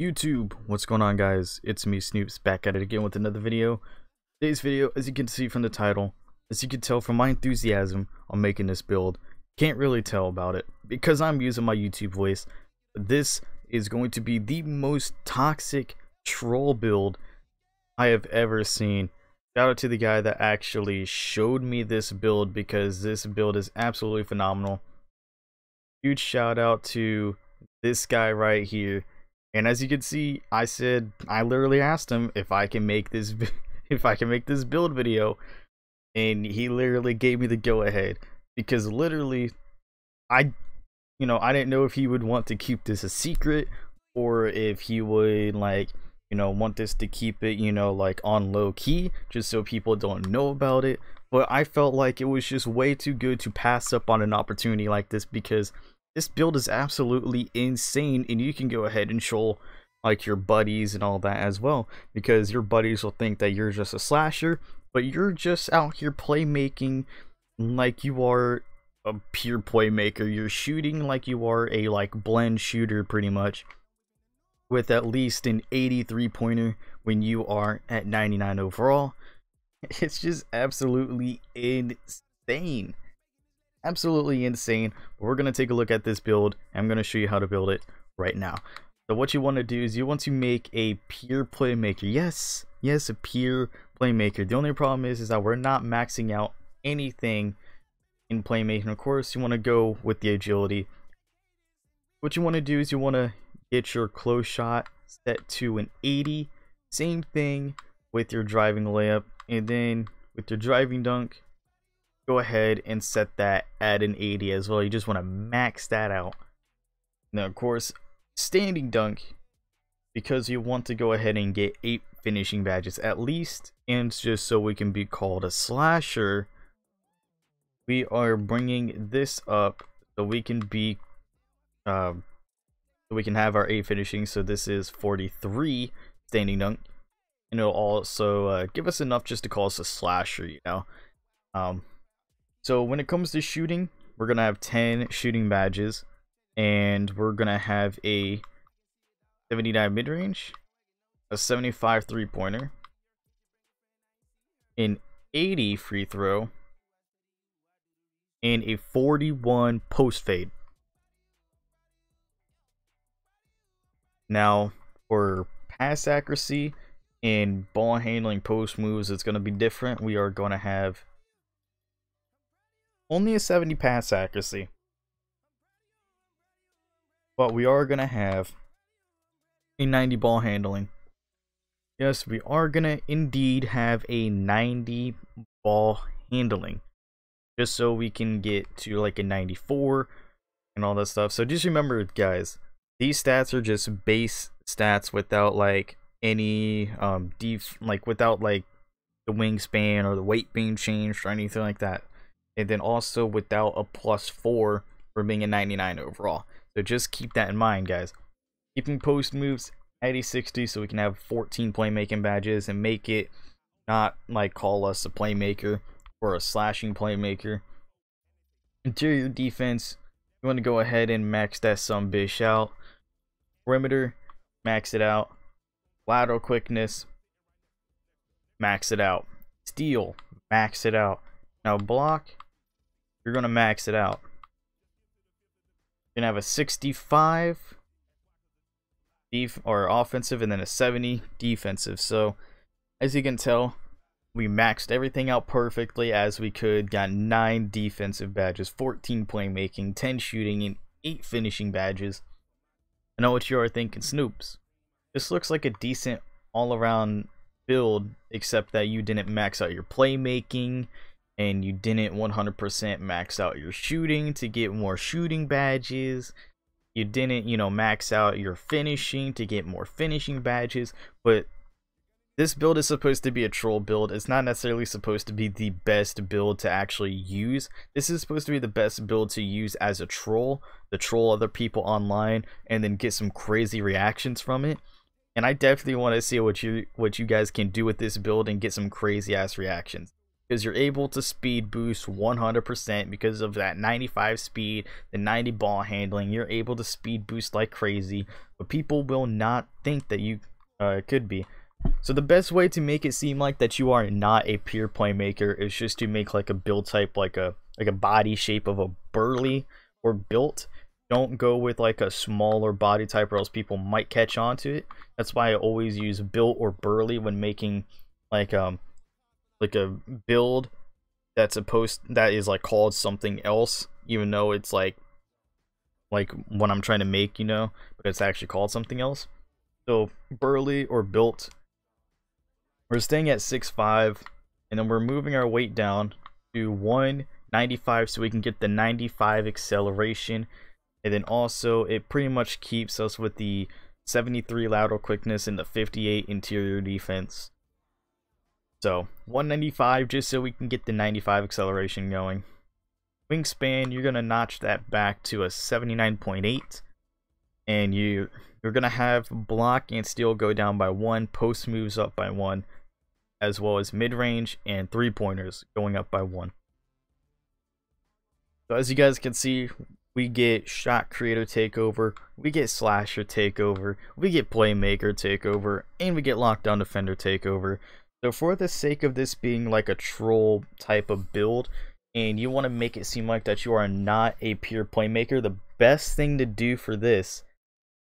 YouTube, what's going on, guys? It's me, Snoops, back at it again with another video. Today's video, as you can see from the title, as you can tell from my enthusiasm on making this build, can't really tell about it because I'm using my YouTube voice. This is going to be the most toxic troll build I have ever seen. Shout out to the guy that actually showed me this build because this build is absolutely phenomenal. Huge shout out to this guy right here. And as you can see, I literally asked him if I can make this build video, and he literally gave me the go ahead because literally I didn't know if he would want to keep this a secret or if he would want this to keep it on low key just so people don't know about it. But I felt like it was just way too good to pass up on an opportunity like this because this build is absolutely insane, and you can go ahead and show your buddies and all that as well, because your buddies will think that you're just a slasher, but you're just out here playmaking like you are a pure playmaker. You're shooting like you are a blend shooter pretty much, with at least an 83 pointer when you are at 99 overall. It's just absolutely insane. Absolutely insane. But we're going to take a look at this build. I'm going to show you how to build it right now. So what you want to do is you want to make a pure playmaker. Yes, a pure playmaker. The only problem is that we're not maxing out anything in playmaking. Of course, you want to go with the agility. What you want to do is you want to get your close shot set to an 80. Same thing with your driving layup, and then with your driving dunk, go ahead and set that at an 80 as well. You just want to max that out. Now, of course, standing dunk, because you want to go ahead and get 8 finishing badges at least, and just so we can be called a slasher, we are bringing this up so we can be we can have our 8 finishing. So this is 43 standing dunk, and it'll also give us enough just to call us a slasher, So when it comes to shooting, we're going to have 10 shooting badges, and we're going to have a 79 mid-range, a 75 three-pointer, an 80 free throw, and a 41 post fade. Now, for pass accuracy and ball handling post moves, it's going to be different. We are going to have only a 70 pass accuracy, but we are gonna have a 90 ball handling. Yes, we are gonna indeed have a 90 ball handling, just so we can get to a 94 and all that stuff. So just remember, guys, these stats are just base stats without any without the wingspan or the weight being changed or anything like that. And then also without a +4 for being a 99 overall. So just keep that in mind, guys. Keeping post moves at a 60 so we can have 14 playmaking badges and make it not call us a playmaker or a slashing playmaker. Interior defense, you want to go ahead and max that some bitch out. Perimeter, max it out. Lateral quickness, max it out. Steal, max it out. Now block, you're going to max it out. You're going to have a 65 offensive and then a 70 defensive. So as you can tell, we maxed everything out perfectly as we could. Got 9 defensive badges, 14 playmaking, 10 shooting, and 8 finishing badges. I know what you are thinking, Snoops. This looks like a decent all-around build, except that you didn't max out your playmaking, and you didn't 100% max out your shooting to get more shooting badges. You didn't, max out your finishing to get more finishing badges. But this build is supposed to be a troll build. It's not necessarily supposed to be the best build to actually use. This is supposed to be the best build to use as a troll, to troll other people online and then get some crazy reactions from it. And I definitely want to see what you guys can do with this build and get some crazy ass reactions. because you're able to speed boost 100% because of that 95 speed, the 90 ball handling. You're able to speed boost like crazy, but people will not think that you could be. So the best way to make it seem like that you are not a pure playmaker is just to make like a build type, like a body shape of a burly or built. Don't go with like a smaller body type, or else people might catch on to it. That's why I always use built or burly when making like a build that is like called something else, even though it's like what I'm trying to make, you know, but it's actually called something else. So burly or built, we're staying at 6'5", and then we're moving our weight down to 195 so we can get the 95 acceleration. And then also it pretty much keeps us with the 73 lateral quickness and the 58 interior defense. So 195 just so we can get the 95 acceleration going. Wingspan, you're gonna notch that back to a 79.8, and you're gonna have block and steal go down by 1, post moves up by 1, as well as mid-range and 3-pointers going up by 1. So as you guys can see, we get shot creator takeover, we get slasher takeover, we get playmaker takeover, and we get lockdown defender takeover. So for the sake of this being like a troll type of build, and you want to make it seem like that you are not a pure playmaker, the best thing to do for this,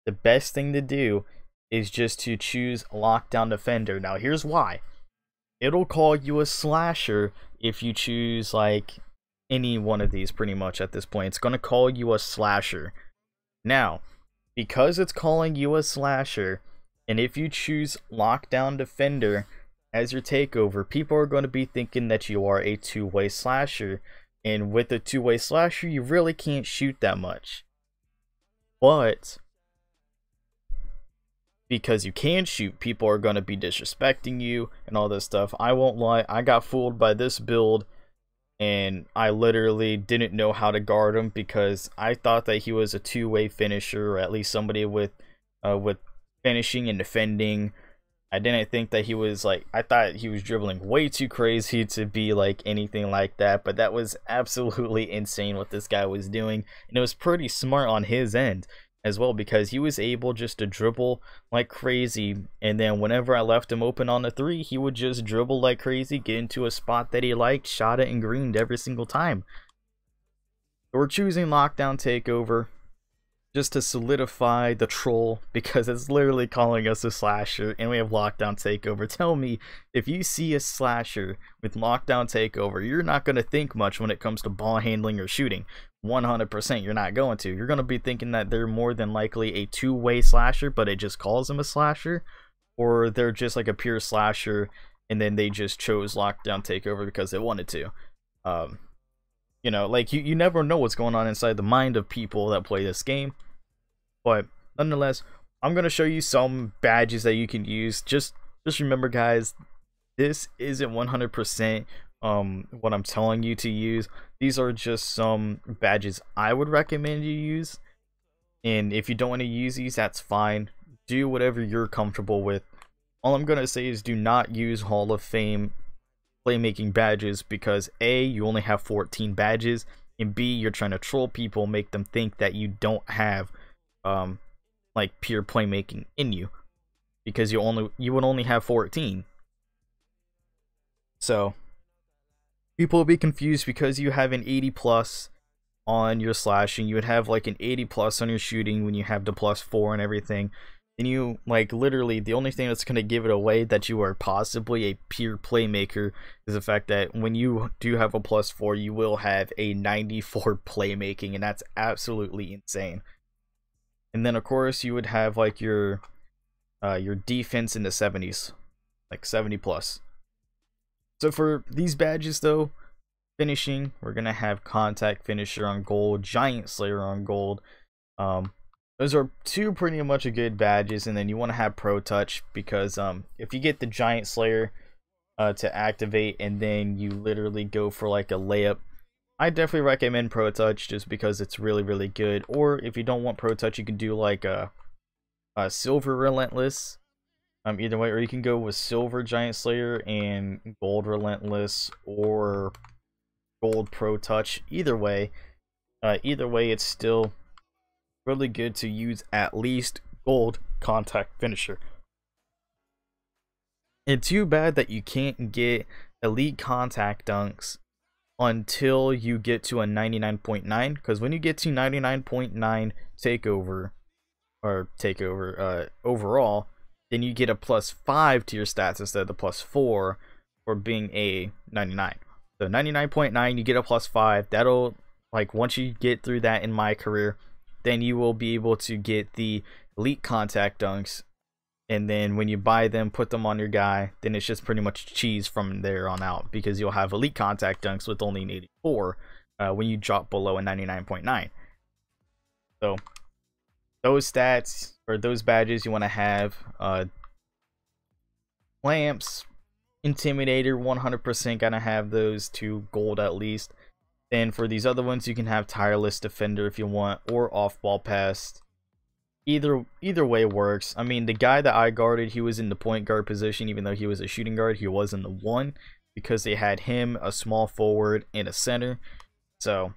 is just to choose lockdown defender. Now here's why. It'll call you a slasher if you choose like any one of these pretty much at this point. It's going to call you a slasher. Now, because it's calling you a slasher, and if you choose lockdown defender as your takeover, people are going to be thinking that you are a two-way slasher, and with a two-way slasher you really can't shoot that much. But because you can shoot, people are going to be disrespecting you and all this stuff. I won't lie, I got fooled by this build, and I literally didn't know how to guard him because I thought that he was a two-way finisher, or at least somebody with finishing and defending. I didn't think that he was like, I thought he was dribbling way too crazy to be like anything like that, but that was absolutely insane what this guy was doing, and it was pretty smart on his end as well, because he was able just to dribble like crazy, and then whenever I left him open on the 3, he would just dribble like crazy, get into a spot that he liked, shot it, and greened every single time. So we're choosing lockdown takeover just to solidify the troll, because it's literally calling us a slasher, and we have lockdown takeover. Tell me, if you see a slasher with lockdown takeover, you're not going to think much when it comes to ball handling or shooting. 100% you're not going to. You're going to be thinking that they're more than likely a two-way slasher, but it just calls them a slasher, or they're just like a pure slasher and then they just chose lockdown takeover because they wanted to. You know, like you never know what's going on inside the mind of people that play this game. But nonetheless, I'm going to show you some badges that you can use. Just remember, guys, this isn't 100% what I'm telling you to use. These are just some badges I would recommend you use, and if you don't want to use these, that's fine. Do whatever you're comfortable with. All I'm gonna say is do not use Hall of Fame playmaking badges, because A, you only have 14 badges, and B, you're trying to troll people, make them think that you don't have like pure playmaking in you, because you would only have 14. So people will be confused because you have an 80+ on your slashing. You would have like an 80+ on your shooting when you have the +4 and everything. And you, like, literally the only thing that's going to give it away that you are possibly a pure playmaker is the fact that when you do have a +4, you will have a 94 playmaking, and that's absolutely insane. And then of course you would have like your defense in the 70s, like 70+. So for these badges though, finishing, we're gonna have contact finisher on gold, giant slayer on gold. Those are two pretty much a good badges. And then you want to have pro touch, because if you get the giant slayer to activate and then you literally go for like a layup, I definitely recommend pro touch just because it's really good. Or if you don't want pro touch, you can do like a silver relentless, either way, or you can go with silver giant slayer and gold relentless or gold pro touch. Either way, it's still really good to use at least gold contact finisher. It's too bad that you can't get elite contact dunks until you get to a 99.9, because when you get to 99.9 takeover overall, then you get a +5 to your stats instead of the +4 for being a 99. So 99.9, you get a +5. That'll, like, once you get through that in Mycareer, then you will be able to get the elite contact dunks, and then when you buy them, put them on your guy, then it's just pretty much cheese from there on out, because you'll have elite contact dunks with only an 84 when you drop below a 99.9. So those stats, or those badges, you want to have lamps, intimidator, 100% gotta have those 2 gold at least. Then for these other ones, you can have tireless defender if you want, or off ball pass. Either way works. I mean, the guy that I guarded, he was in the point guard position, even though he was a shooting guard. He was in the 1 because they had him, a small forward, and a center. So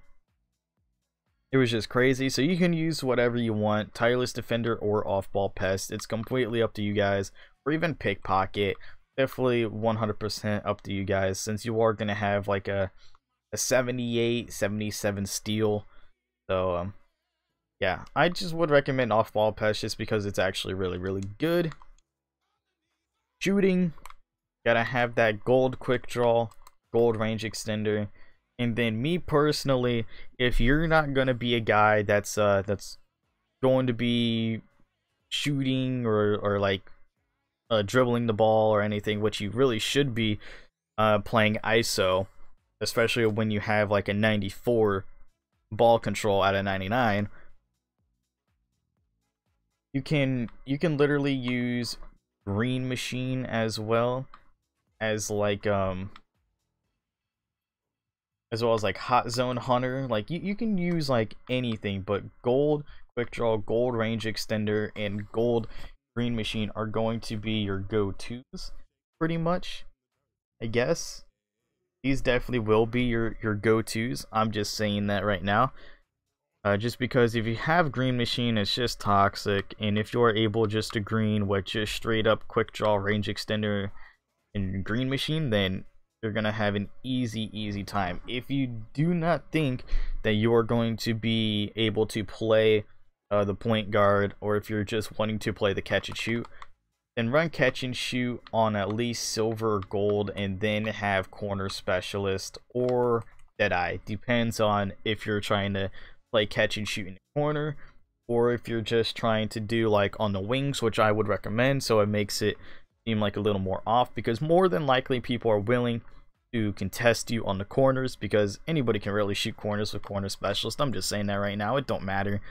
it was just crazy. So you can use whatever you want, tireless defender or off ball pest. It's completely up to you guys, or even pickpocket. Definitely 100% up to you guys, since you are gonna have like a 78, 77 steal. So yeah, I just would recommend off ball pest just because it's actually really good. Shooting, gotta have that gold quick draw, gold range extender. And then me personally, if you're not gonna be a guy that's going to be shooting or like dribbling the ball or anything, which you really should be playing ISO, especially when you have like a 94 ball control out of 99. You can literally use green machine as well as like hot zone hunter. Like you can use like anything, but gold quick draw, gold range extender, and gold green machine are going to be your go-tos pretty much, I guess. These definitely will be your go-tos. I'm just saying that right now. Just because if you have green machine, it's just toxic, and if you are able just to green with just straight up quick draw, range extender, and green machine, then you're gonna have an easy time. If you do not think that you are going to be able to play the point guard, or if you're just wanting to play the catch and shoot, then run catch and shoot on at least silver or gold, and then have corner specialist or deadeye. Depends on if you're trying to play catch and shoot in the corner, or if you're just trying to do like on the wings, which I would recommend, so it makes it seem like a little more off, because more than likely people are willing to contest you on the corners, because anybody can really shoot corners with corner specialist. I'm just saying that right now. It don't matter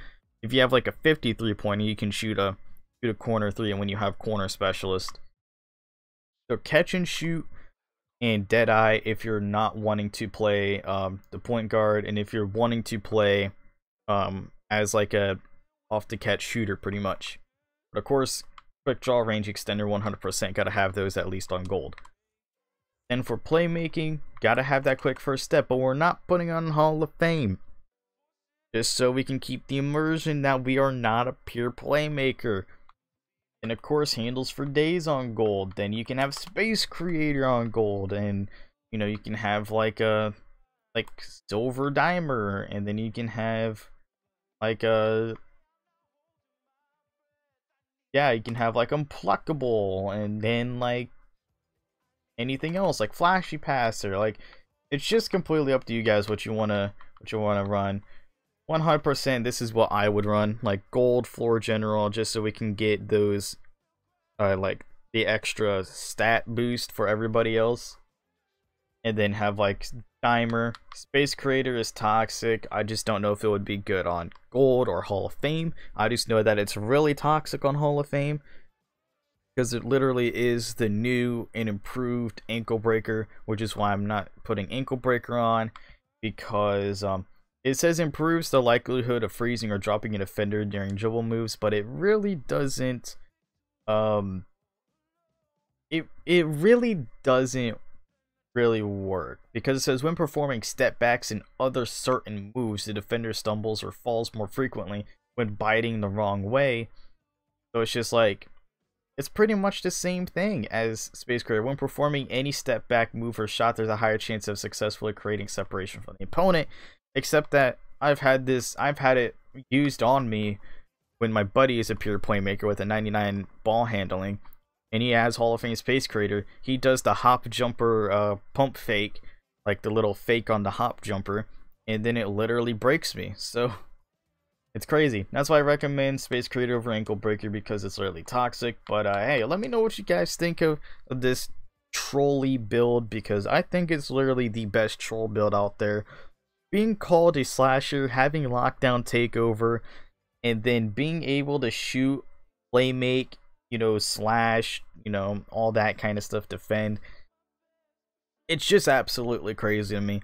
if you have like a 53 pointer, you can shoot a corner 3, and when you have corner specialist. So catch and shoot and deadeye if you're not wanting to play the point guard, and if you're wanting to play as like a off the catch shooter pretty much. But of course, quick draw, range extender, 100% gotta have those at least on gold. And for playmaking, gotta have that quick first step, but we're not putting on Hall of Fame, just so we can keep the immersion that we are not a pure playmaker. And of course, handles for days on gold. Then you can have space creator on gold, and you know, you can have like a silver dimer, and then you can have like a you can have like unpluckable, and then like anything else like flashy passer. Like, it's just completely up to you guys what you wanna run. 100% this is what I would run, like gold floor general, just so we can get those like the extra stat boost for everybody else. And then have like timer. Space creator is toxic. I just don't know if it would be good on gold or Hall of Fame. I just know that it's really toxic on Hall of Fame, because it literally is the new and improved ankle breaker, which is why I'm not putting ankle breaker on, because it says improves the likelihood of freezing or dropping an offender during dribble moves, but it really doesn't it really doesn't really work, because it says when performing step backs and other certain moves, the defender stumbles or falls more frequently when biting the wrong way. So it's just like, it's pretty much the same thing as Space Creator. When performing any step back move or shot, there's a higher chance of successfully creating separation from the opponent, except that I've had it used on me when my buddy is a pure playmaker with a 99 ball handling, and he has Hall of Fame Space Creator. He does the hop jumper pump fake, like the little fake on the hop jumper, and then it literally breaks me. So it's crazy. That's why I recommend Space Creator over Ankle Breaker, because it's literally toxic. But hey, let me know what you guys think of this trolley build, because I think it's literally the best troll build out there. Being called a slasher, having lockdown takeover, and then being able to shoot, play make, you know, slash, you know, all that kind of stuff, defend. It's just absolutely crazy to me.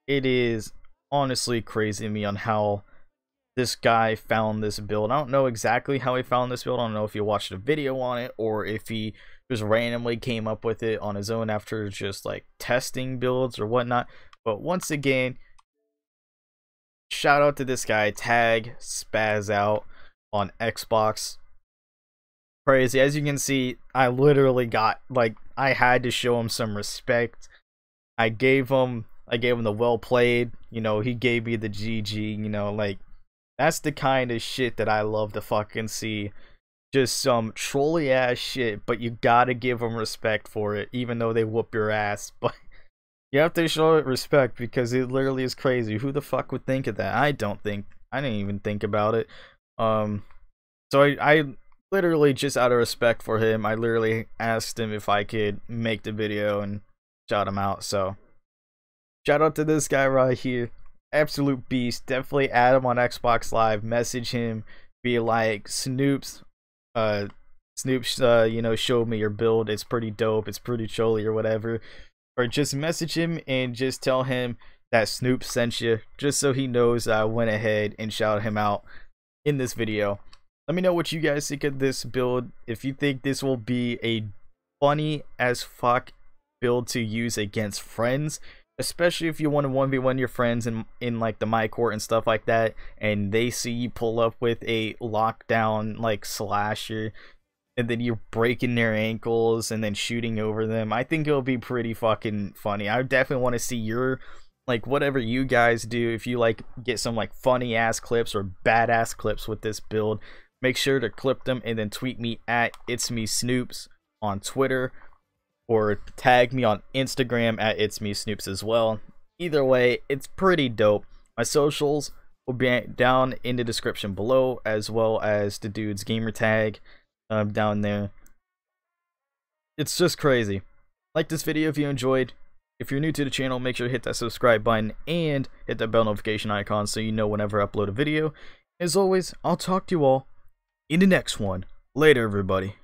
It is honestly crazy to me on how this guy found this build. I don't know exactly how he found this build. I don't know if he watched a video on it or if he just randomly came up with it on his own after just like testing builds or whatnot. But once again, shout out to this guy, TAG SpxzzOut on Xbox. Crazy. As you can see, I literally got, like, I had to show him some respect. I gave him the well played, you know, he gave me the GG, you know, like, that's the kind of shit that I love to fucking see. Just some trolly ass shit, but you gotta give them respect for it, even though they whoop your ass. But you have to show it respect, because it literally is crazy. Who the fuck would think of that? I didn't even think about it. So I literally, just out of respect for him, I literally asked him if I could make the video and shout him out. So shout out to this guy right here, absolute beast. Definitely add him on Xbox Live, message him, be like, Snoops, you know, show me your build, it's pretty dope, it's pretty trolly or whatever. Or just message him and just tell him that Snoops sent you, just so he knows I went ahead and shouted him out in this video. Let me know what you guys think of this build. If you think this will be a funny as fuck build to use against friends, especially if you want to 1v1 your friends in like the my court and stuff like that, and they see you pull up with a lockdown like slasher, and then you're breaking their ankles and then shooting over them. I think it'll be pretty fucking funny. I definitely want to see your, like, whatever you guys do. If you like get some like funny ass clips or badass clips with this build, make sure to clip them and then tweet me at ItsMeSnoops on Twitter, or tag me on Instagram at ItsMeSnoops as well. Either way, it's pretty dope. My socials will be down in the description below, as well as the dude's gamer tag down there. It's just crazy. Like this video if you enjoyed. If you're new to the channel, make sure to hit that subscribe button and hit that bell notification icon so you know whenever I upload a video. As always, I'll talk to you all in the next one. Later, everybody.